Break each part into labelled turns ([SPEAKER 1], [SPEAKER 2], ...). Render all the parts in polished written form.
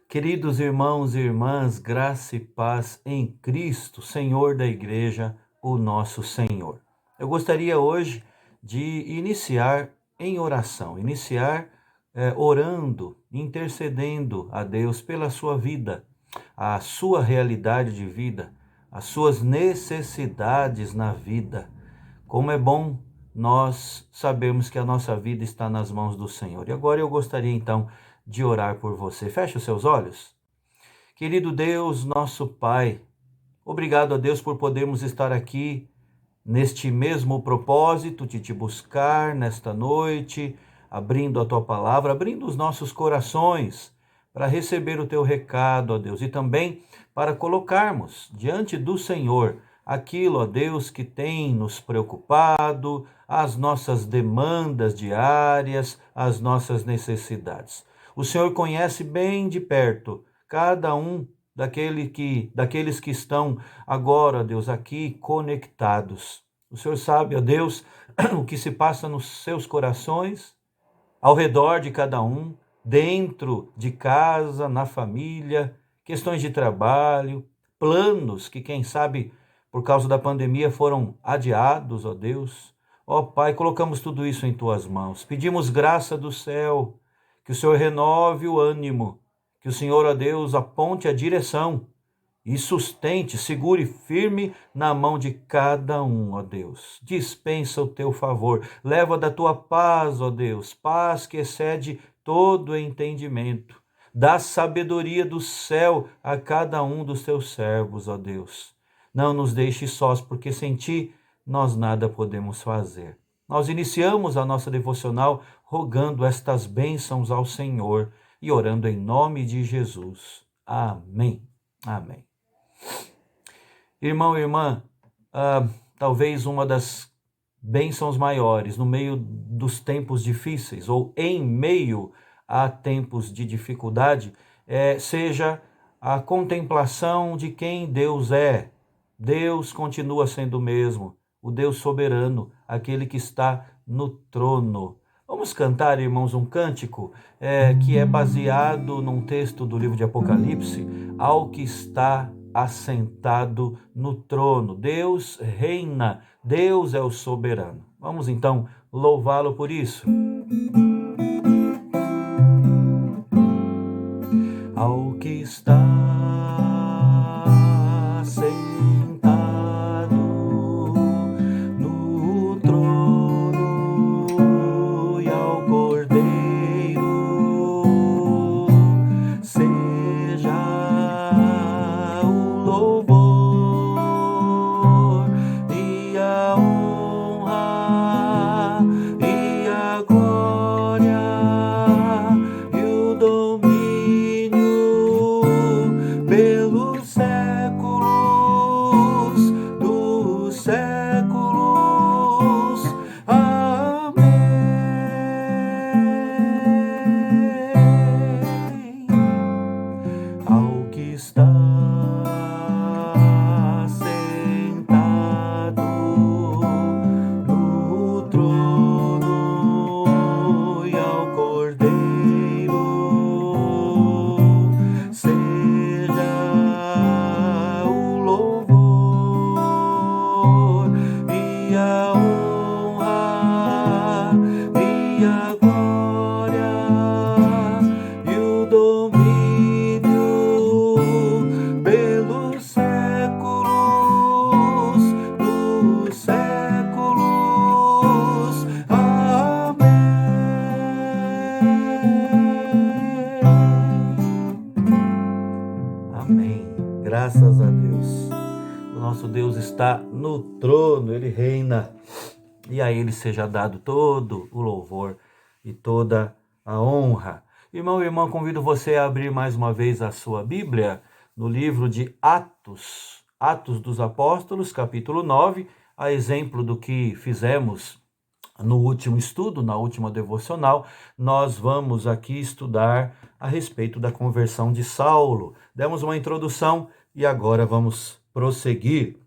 [SPEAKER 1] Queridos irmãos e irmãs, graça e paz em Cristo, Senhor da Igreja, o nosso Senhor. Eu gostaria hoje de iniciar em oração, orando, intercedendo a Deus pela sua vida, a sua realidade de vida, as suas necessidades na vida. Como é bom nós sabermos que a nossa vida está nas mãos do Senhor. E agora eu gostaria então de orar por você. Feche os seus olhos. Querido Deus, nosso Pai, obrigado a Deus por podermos estar aqui neste mesmo propósito de te buscar nesta noite, abrindo a tua palavra, abrindo os nossos corações para receber o teu recado, ó Deus, e também para colocarmos diante do Senhor aquilo, ó Deus, que tem nos preocupado, as nossas demandas diárias, as nossas necessidades. O Senhor conhece bem de perto cada um daqueles que estão agora, ó Deus, aqui conectados. O Senhor sabe, ó Deus, o que se passa nos seus corações, ao redor de cada um, dentro de casa, na família, questões de trabalho, planos que, quem sabe, por causa da pandemia foram adiados, ó Deus. Ó Pai, colocamos tudo isso em tuas mãos. Pedimos graça do céu, que o Senhor renove o ânimo, que o Senhor, ó Deus, aponte a direção e sustente, segure firme na mão de cada um, ó Deus. Dispensa o teu favor, leva da tua paz, ó Deus, paz que excede todo entendimento. Dá sabedoria do céu a cada um dos teus servos, ó Deus. Não nos deixe sós, porque sem ti nós nada podemos fazer. Nós iniciamos a nossa devocional rogando estas bênçãos ao Senhor e orando em nome de Jesus. Amém. Amém. Irmão e irmã, talvez uma das bênçãos maiores no meio dos tempos difíceis ou em meio a tempos de dificuldade seja a contemplação de quem Deus é. Deus continua sendo o mesmo, o Deus soberano, aquele que está no trono. Vamos cantar, irmãos, um cântico que é baseado num texto do livro de Apocalipse, ao que está assentado no trono. Deus reina, Deus é o soberano. Vamos então louvá-lo por isso. Ao que está assentado no trono e ao Cordeiro seja o louvor e a honra e a glória e o domínio pelos séculos dos séculos. Amém. Ao que está sentado no trono e ao Cordeiro seja o louvor e a honra e a glória e o domínio pelos séculos dos séculos. Amém. Amém. Graças a Deus. O nosso Deus está no trono, Ele reina. E a Ele seja dado todo o louvor e toda a honra. Irmão e irmã, convido você a abrir mais uma vez a sua Bíblia no livro de Atos, Atos dos Apóstolos, capítulo 9, a exemplo do que fizemos no último estudo, na última devocional. Nós vamos aqui estudar a respeito da conversão de Saulo. Demos uma introdução e agora vamos prosseguir.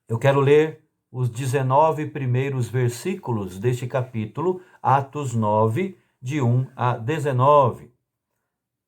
[SPEAKER 1] Eu quero ler os 19 primeiros versículos deste capítulo, Atos 9, de 1 a 19.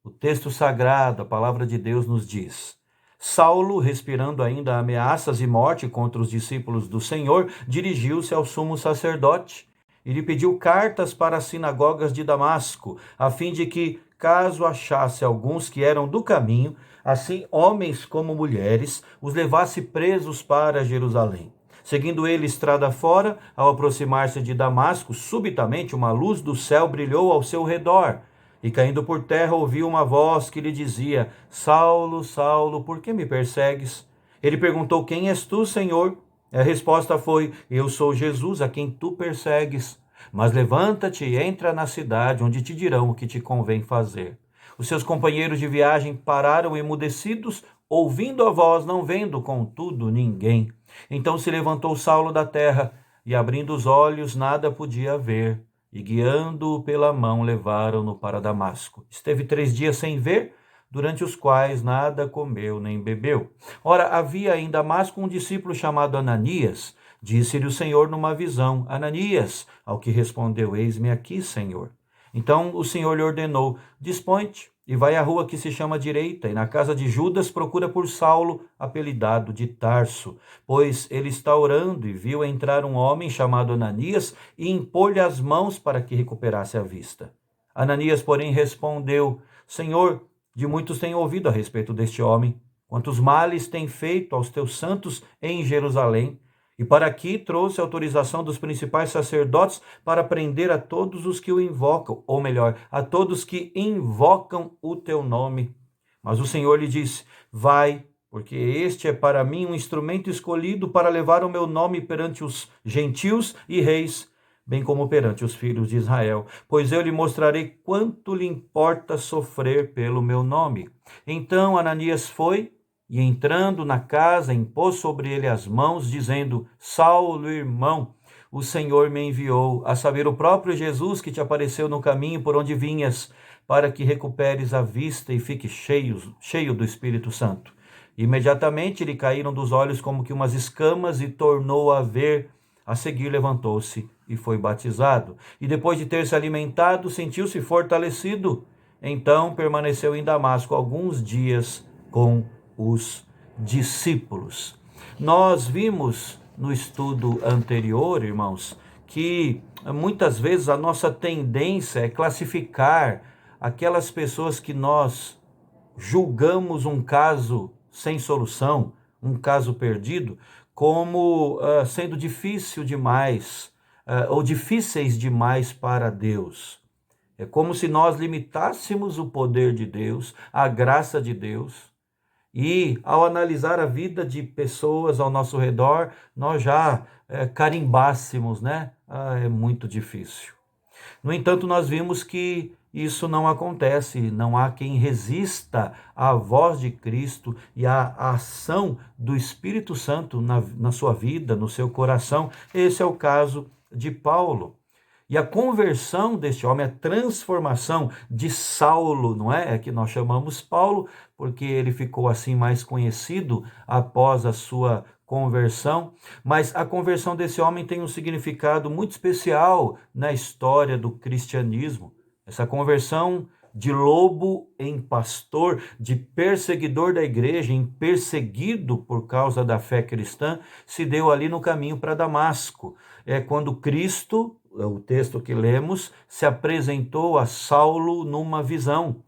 [SPEAKER 1] O texto sagrado, a palavra de Deus nos diz: Saulo, respirando ainda ameaças e morte contra os discípulos do Senhor, dirigiu-se ao sumo sacerdote e lhe pediu cartas para as sinagogas de Damasco, a fim de que, caso achasse alguns que eram do caminho, assim homens como mulheres, os levasse presos para Jerusalém. Seguindo ele estrada fora, ao aproximar-se de Damasco, subitamente uma luz do céu brilhou ao seu redor. E caindo por terra, ouviu uma voz que lhe dizia: Saulo, Saulo, por que me persegues? Ele perguntou: Quem és tu, Senhor? A resposta foi: Eu sou Jesus, a quem tu persegues. Mas levanta-te e entra na cidade, onde te dirão o que te convém fazer. Os seus companheiros de viagem pararam emudecidos, ouvindo a voz, não vendo, contudo, ninguém. Então se levantou Saulo da terra, e abrindo os olhos, nada podia ver. E guiando-o pela mão, levaram-no para Damasco. Esteve 3 dias sem ver, durante os quais nada comeu nem bebeu. Ora, havia em Damasco um discípulo chamado Ananias. Disse-lhe o Senhor numa visão: Ananias. Ao que respondeu: Eis-me aqui, Senhor. Então o Senhor lhe ordenou: Dispõe-te e vai à rua que se chama Direita, e na casa de Judas procura por Saulo, apelidado de Tarso, pois ele está orando, e viu entrar um homem chamado Ananias e impor-lhe as mãos para que recuperasse a vista. Ananias, porém, respondeu: Senhor, de muitos tenho ouvido a respeito deste homem, quantos males tem feito aos teus santos em Jerusalém, e para aqui trouxe autorização dos principais sacerdotes para prender a todos os que o invocam, ou melhor, a todos que invocam o teu nome. Mas o Senhor lhe disse: Vai, porque este é para mim um instrumento escolhido para levar o meu nome perante os gentios e reis, bem como perante os filhos de Israel, pois eu lhe mostrarei quanto lhe importa sofrer pelo meu nome. Então Ananias foi, e entrando na casa, impôs sobre ele as mãos, dizendo: Saulo, irmão, o Senhor me enviou, a saber, o próprio Jesus que te apareceu no caminho por onde vinhas, para que recuperes a vista e fique cheio do Espírito Santo. Imediatamente lhe caíram dos olhos como que umas escamas e tornou a ver. A seguir levantou-se e foi batizado. E depois de ter se alimentado, sentiu-se fortalecido. Então permaneceu em Damasco alguns dias com os discípulos. Nós vimos no estudo anterior, irmãos, que muitas vezes a nossa tendência é classificar aquelas pessoas que nós julgamos um caso sem solução, um caso perdido, como sendo difícil demais, ou difíceis demais para Deus. É como se nós limitássemos o poder de Deus, a graça de Deus, e ao analisar a vida de pessoas ao nosso redor, nós já carimbássemos, né? É muito difícil. No entanto, nós vimos que isso não acontece, não há quem resista à voz de Cristo e à ação do Espírito Santo na sua vida, no seu coração. Esse é o caso de Paulo. E a conversão deste homem, a transformação de Saulo, não é? É que nós chamamos Paulo, porque ele ficou assim mais conhecido após a sua conversão. Mas a conversão desse homem tem um significado muito especial na história do cristianismo. Essa conversão de lobo em pastor, de perseguidor da igreja em perseguido por causa da fé cristã, se deu ali no caminho para Damasco. É quando Cristo, o texto que lemos, se apresentou a Saulo numa visão.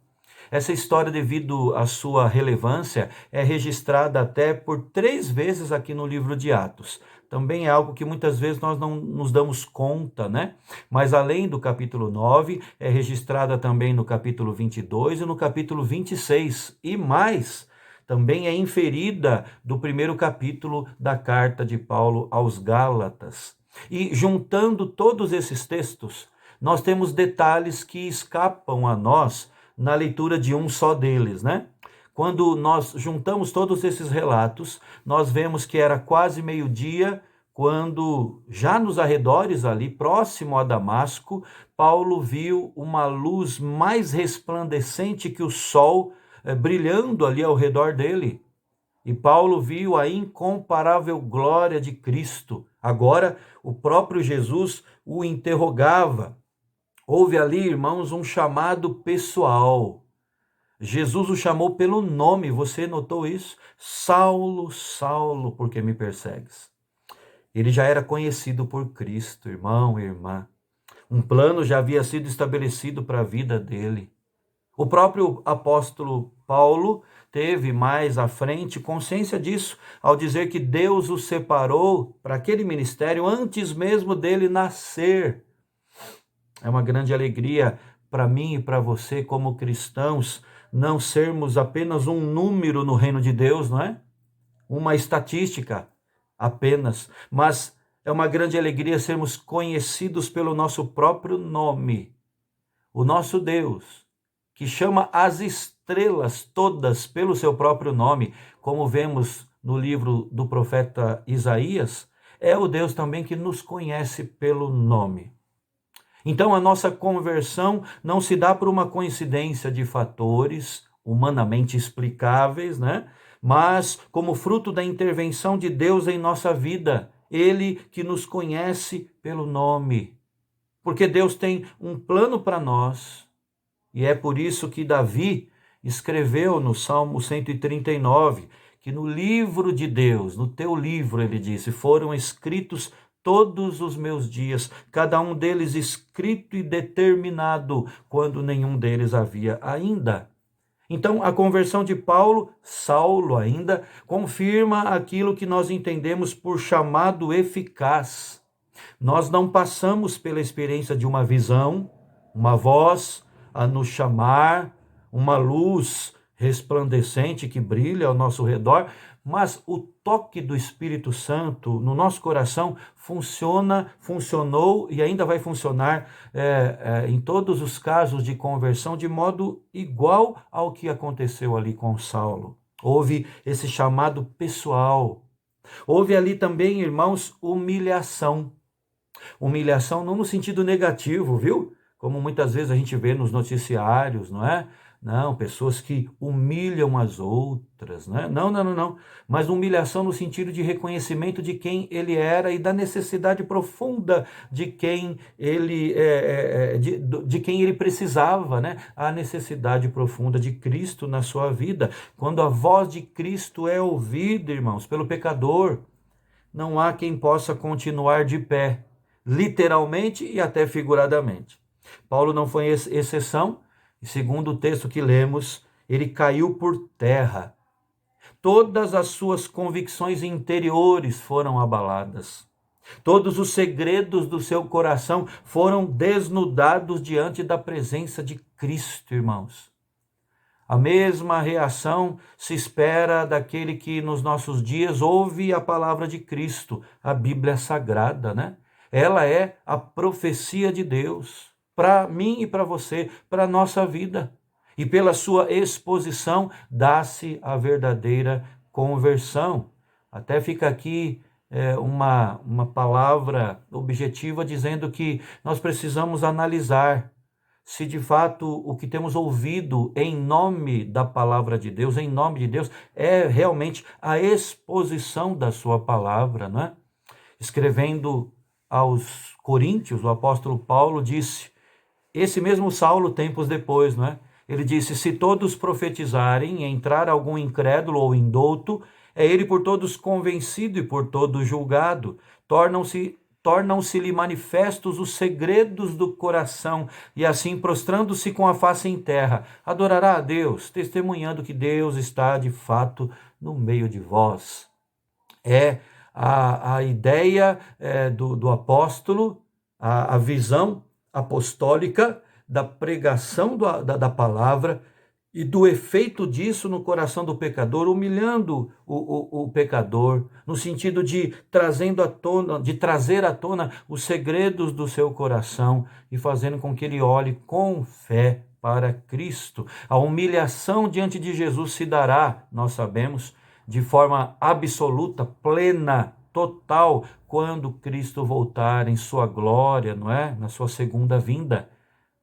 [SPEAKER 1] Essa história, devido à sua relevância, é registrada até por 3 vezes aqui no livro de Atos. Também é algo que muitas vezes nós não nos damos conta, né? Mas além do capítulo 9, é registrada também no capítulo 22 e no capítulo 26. E mais, também é inferida do primeiro capítulo da carta de Paulo aos Gálatas. E juntando todos esses textos, nós temos detalhes que escapam a nós na leitura de um só deles, né? Quando nós juntamos todos esses relatos, nós vemos que era quase meio-dia, quando já nos arredores ali, próximo a Damasco, Paulo viu uma luz mais resplandecente que o sol, brilhando ali ao redor dele. E Paulo viu a incomparável glória de Cristo. Agora, o próprio Jesus o interrogava. Houve ali, irmãos, um chamado pessoal. Jesus o chamou pelo nome, você notou isso? Saulo, Saulo, por que me persegues? Ele já era conhecido por Cristo, irmão e irmã. Um plano já havia sido estabelecido para a vida dele. O próprio apóstolo Paulo teve mais à frente consciência disso, ao dizer que Deus o separou para aquele ministério antes mesmo dele nascer. É uma grande alegria para mim e para você, como cristãos, não sermos apenas um número no reino de Deus, não é? Uma estatística apenas, mas é uma grande alegria sermos conhecidos pelo nosso próprio nome, o nosso Deus, que chama as estrelas todas pelo seu próprio nome, como vemos no livro do profeta Isaías, é o Deus também que nos conhece pelo nome. Então a nossa conversão não se dá por uma coincidência de fatores humanamente explicáveis, né? Mas como fruto da intervenção de Deus em nossa vida, Ele que nos conhece pelo nome. Porque Deus tem um plano para nós, e é por isso que Davi escreveu no Salmo 139, que no livro de Deus, no teu livro, ele disse, foram escritos todos os meus dias, cada um deles escrito e determinado, quando nenhum deles havia ainda. Então, a conversão de Paulo, Saulo ainda, confirma aquilo que nós entendemos por chamado eficaz. Nós não passamos pela experiência de uma visão, uma voz a nos chamar, uma luz resplandecente que brilha ao nosso redor, mas o toque do Espírito Santo no nosso coração funcionou e ainda vai funcionar em todos os casos de conversão de modo igual ao que aconteceu ali com Saulo. Houve esse chamado pessoal. Houve ali também, irmãos, humilhação. Humilhação não no sentido negativo, viu? Como muitas vezes a gente vê nos noticiários, não é? Não, pessoas que humilham as outras, né? Não. Mas humilhação no sentido de reconhecimento de quem ele era e da necessidade profunda de quem ele, de quem ele precisava, né? A necessidade profunda de Cristo na sua vida. Quando a voz de Cristo é ouvida, irmãos, pelo pecador, não há quem possa continuar de pé, literalmente e até figuradamente. Paulo não foi exceção, e segundo o texto que lemos, ele caiu por terra. Todas as suas convicções interiores foram abaladas. Todos os segredos do seu coração foram desnudados diante da presença de Cristo, irmãos. A mesma reação se espera daquele que nos nossos dias ouve a palavra de Cristo, a Bíblia Sagrada, né? Ela é a profecia de Deus para mim e para você, para a nossa vida. E pela sua exposição dá-se a verdadeira conversão. Até fica aqui uma palavra objetiva dizendo que nós precisamos analisar se de fato o que temos ouvido em nome da palavra de Deus, em nome de Deus, é realmente a exposição da sua palavra, não é? Escrevendo aos Coríntios, o apóstolo Paulo disse, esse mesmo Saulo tempos depois, não é? Ele disse, se todos profetizarem e entrar algum incrédulo ou indouto, é ele por todos convencido e por todos julgado, tornam-se-lhe manifestos os segredos do coração, e assim, prostrando-se com a face em terra, adorará a Deus, testemunhando que Deus está de fato no meio de vós. É a ideia do apóstolo, a visão apostólica da pregação da palavra e do efeito disso no coração do pecador, humilhando o pecador, no sentido de trazer à tona os segredos do seu coração e fazendo com que ele olhe com fé para Cristo. A humilhação diante de Jesus se dará, nós sabemos, de forma absoluta, plena, total, quando Cristo voltar em sua glória, não é? Na sua segunda vinda.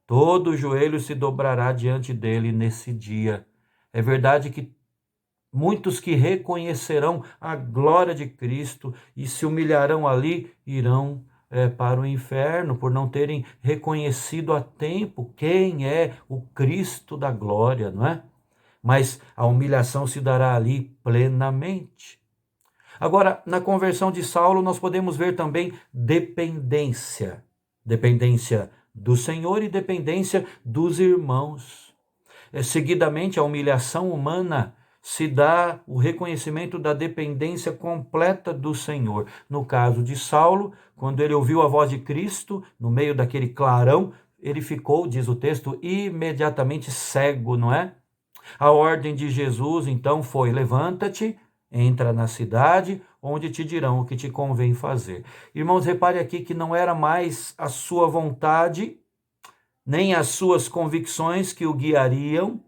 [SPEAKER 1] Todo joelho se dobrará diante dele nesse dia. É verdade que muitos que reconhecerão a glória de Cristo e se humilharão ali, irão para o inferno por não terem reconhecido a tempo quem é o Cristo da glória, não é? mas a humilhação se dará ali plenamente. Agora, na conversão de Saulo, nós podemos ver também dependência. Dependência do Senhor e dependência dos irmãos. Seguidamente, a humilhação humana se dá o reconhecimento da dependência completa do Senhor. No caso de Saulo, quando ele ouviu a voz de Cristo, no meio daquele clarão, ele ficou, diz o texto, imediatamente cego, não é? A ordem de Jesus, então, foi: levanta-te, entra na cidade, onde te dirão o que te convém fazer. Irmãos, repare aqui que não era mais a sua vontade, nem as suas convicções que o guiariam.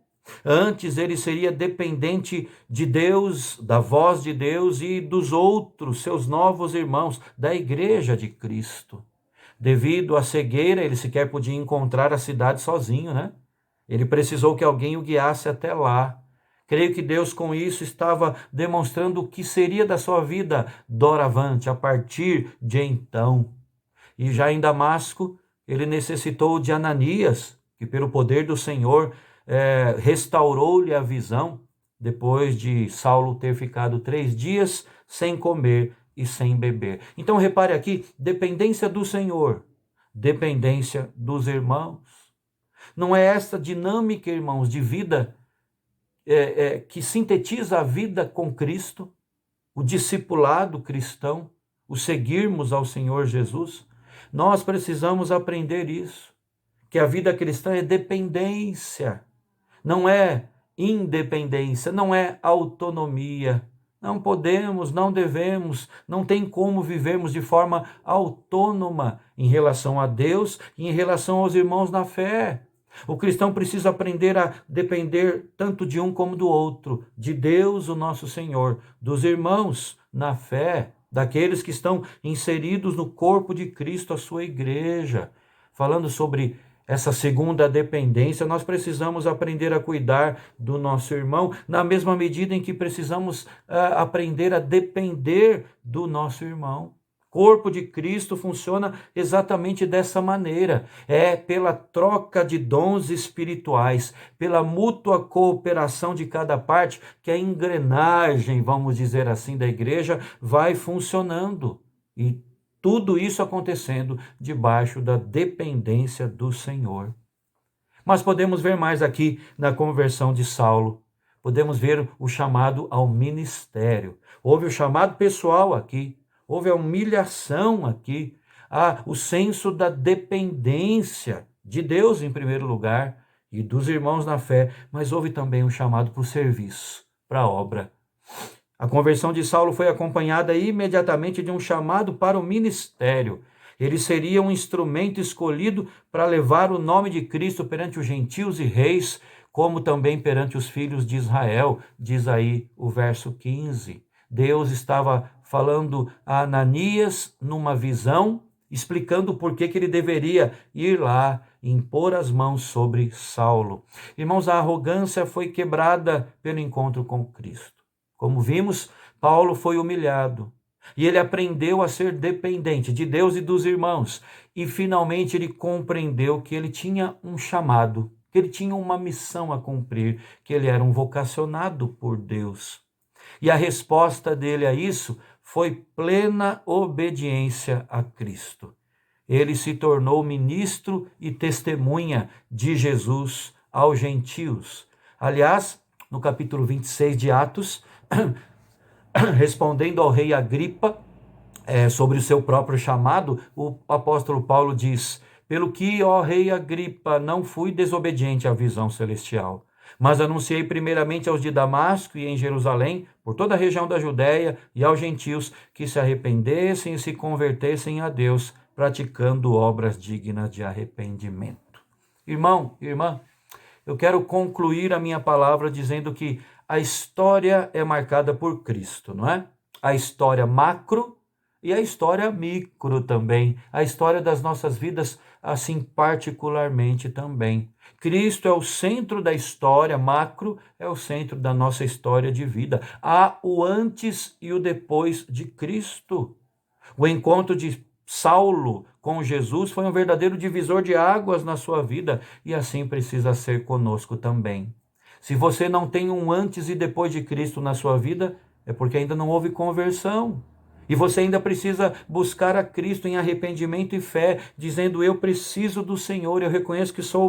[SPEAKER 1] Antes ele seria dependente de Deus, da voz de Deus e dos outros, seus novos irmãos, da igreja de Cristo. Devido à cegueira, ele sequer podia encontrar a cidade sozinho, né? Ele precisou que alguém o guiasse até lá. Creio que Deus com isso estava demonstrando o que seria da sua vida doravante, a partir de então. E já em Damasco, ele necessitou de Ananias, que pelo poder do Senhor restaurou-lhe a visão, depois de Saulo ter ficado 3 dias sem comer e sem beber. Então repare aqui, dependência do Senhor, dependência dos irmãos. Não é esta dinâmica, irmãos, de vida que sintetiza a vida com Cristo, o discipulado cristão, o seguirmos ao Senhor Jesus? Nós precisamos aprender isso, que a vida cristã é dependência, não é independência, não é autonomia. Não podemos, não devemos, não tem como vivermos de forma autônoma em relação a Deus e em relação aos irmãos na fé. O cristão precisa aprender a depender tanto de um como do outro, de Deus, o nosso Senhor, dos irmãos na fé, daqueles que estão inseridos no corpo de Cristo, a sua igreja. Falando sobre essa segunda dependência, nós precisamos aprender a cuidar do nosso irmão, na mesma medida em que precisamos aprender a depender do nosso irmão. O corpo de Cristo funciona exatamente dessa maneira. É pela troca de dons espirituais, pela mútua cooperação de cada parte, que a engrenagem, vamos dizer assim, da igreja vai funcionando. E tudo isso acontecendo debaixo da dependência do Senhor. Mas podemos ver mais aqui na conversão de Saulo. Podemos ver o chamado ao ministério. Houve o chamado pessoal aqui. Houve a humilhação aqui, o senso da dependência de Deus em primeiro lugar e dos irmãos na fé, mas houve também um chamado para o serviço, para a obra. A conversão de Saulo foi acompanhada imediatamente de um chamado para o ministério. Ele seria um instrumento escolhido para levar o nome de Cristo perante os gentios e reis, como também perante os filhos de Israel, diz aí o verso 15. Deus estava falando a Ananias numa visão, explicando por que ele deveria ir lá e impor as mãos sobre Saulo. Irmãos, a arrogância foi quebrada pelo encontro com Cristo. Como vimos, Paulo foi humilhado e ele aprendeu a ser dependente de Deus e dos irmãos. E finalmente ele compreendeu que ele tinha um chamado, que ele tinha uma missão a cumprir, que ele era um vocacionado por Deus. E a resposta dele a isso foi plena obediência a Cristo. Ele se tornou ministro e testemunha de Jesus aos gentios. Aliás, no capítulo 26 de Atos, respondendo ao rei Agripa sobre o seu próprio chamado, o apóstolo Paulo diz: pelo que, ó rei Agripa, não fui desobediente à visão celestial, mas anunciei primeiramente aos de Damasco e em Jerusalém, por toda a região da Judéia e aos gentios, que se arrependessem e se convertessem a Deus, praticando obras dignas de arrependimento. Irmão, irmã, eu quero concluir a minha palavra dizendo que a história é marcada por Cristo, não é? A história macro e a história micro também. A história das nossas vidas, assim particularmente também. Cristo é o centro da história macro, é o centro da nossa história de vida. Há o antes e o depois de Cristo. O encontro de Saulo com Jesus foi um verdadeiro divisor de águas na sua vida e assim precisa ser conosco também. Se você não tem um antes e depois de Cristo na sua vida, é porque ainda não houve conversão. E você ainda precisa buscar a Cristo em arrependimento e fé, dizendo: eu preciso do Senhor, eu reconheço que sou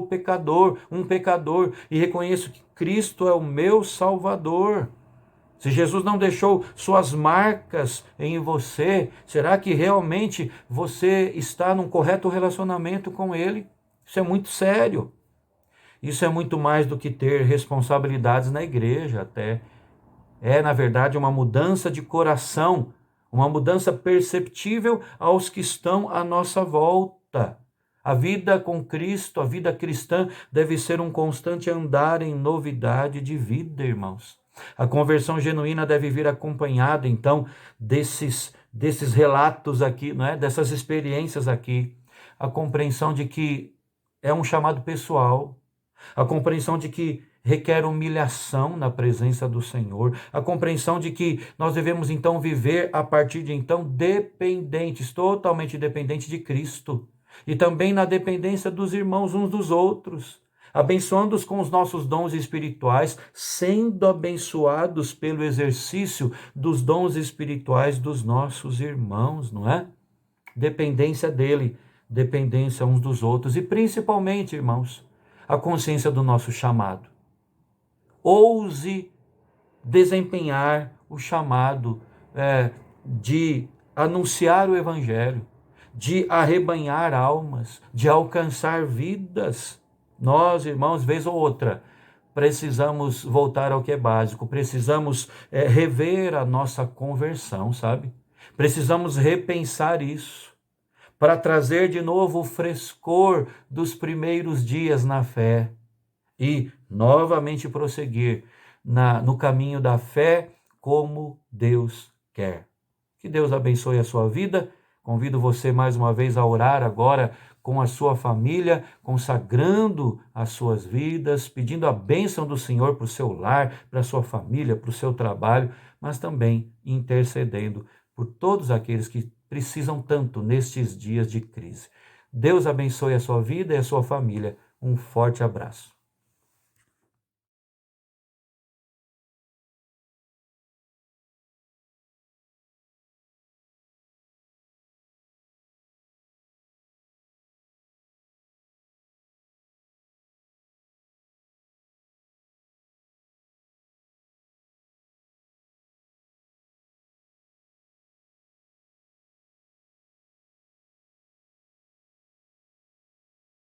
[SPEAKER 1] um pecador, e reconheço que Cristo é o meu Salvador. Se Jesus não deixou suas marcas em você, será que realmente você está num correto relacionamento com Ele? Isso é muito sério. Isso é muito mais do que ter responsabilidades na igreja, até. É, na verdade, uma mudança de coração, uma mudança perceptível aos que estão à nossa volta. A vida com Cristo, a vida cristã, deve ser um constante andar em novidade de vida, irmãos. A conversão genuína deve vir acompanhada, então, desses relatos aqui, não é? Dessas experiências aqui. A compreensão de que é um chamado pessoal, a compreensão de que requer humilhação na presença do Senhor, a compreensão de que nós devemos então viver a partir de então dependentes, totalmente dependentes de Cristo, e também na dependência dos irmãos uns dos outros, abençoando-os com os nossos dons espirituais, sendo abençoados pelo exercício dos dons espirituais dos nossos irmãos, não é? Dependência dele, dependência uns dos outros, e principalmente, irmãos, a consciência do nosso chamado. Ouse desempenhar o chamado de anunciar o Evangelho, de arrebanhar almas, de alcançar vidas. Nós, irmãos, vez ou outra, precisamos voltar ao que é básico, precisamos rever a nossa conversão, sabe? Precisamos repensar isso, para trazer de novo o frescor dos primeiros dias na fé e novamente prosseguir no caminho da fé como Deus quer. Que Deus abençoe a sua vida. Convido você mais uma vez a orar agora com a sua família, consagrando as suas vidas, pedindo a bênção do Senhor para o seu lar, para a sua família, para o seu trabalho, mas também intercedendo por todos aqueles que precisam tanto nestes dias de crise. Deus abençoe a sua vida e a sua família. Um forte abraço.